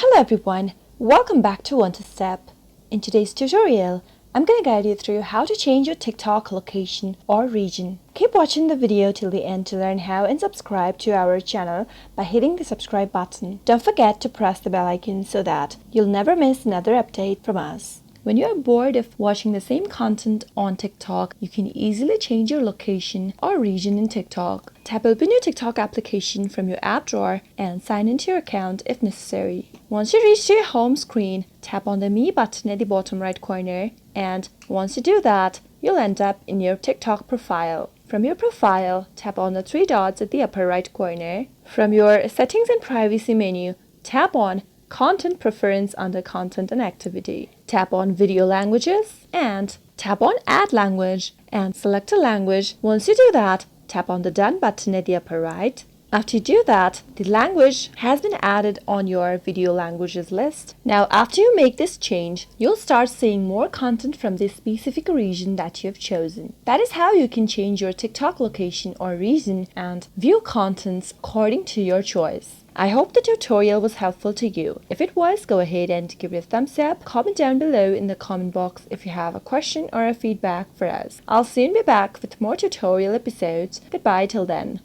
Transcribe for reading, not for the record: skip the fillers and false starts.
Hello everyone, welcome back to One to Step. In today's tutorial, I'm going to guide you through how to change your TikTok location or region. Keep watching the video till the end to learn how and subscribe to our channel by hitting the subscribe button. Don't forget to press the bell icon so that you'll never miss another update from us. When you are bored of watching the same content on TikTok, you can easily change your location or region in TikTok. Tap open your TikTok application from your app drawer and sign into your account if necessary. Once you reach your home screen, tap on the Me button at the bottom right corner, and once you do that, you'll end up in your TikTok profile. From your profile, tap on the three dots at the upper right corner. From your Settings and Privacy menu, tap on Content Preference under Content and Activity. Tap on Video Languages and tap on Add Language and select a language. Once you do that, tap on the Done button at the upper right. After you do that, the language has been added on your video languages list. Now, after you make this change, you'll start seeing more content from this specific region that you have chosen. That is how you can change your TikTok location or region and view contents according to your choice. I hope the tutorial was helpful to you. If it was, go ahead and give it a thumbs up. Comment down below in the comment box if you have a question or a feedback for us. I'll soon be back with more tutorial episodes. Goodbye till then.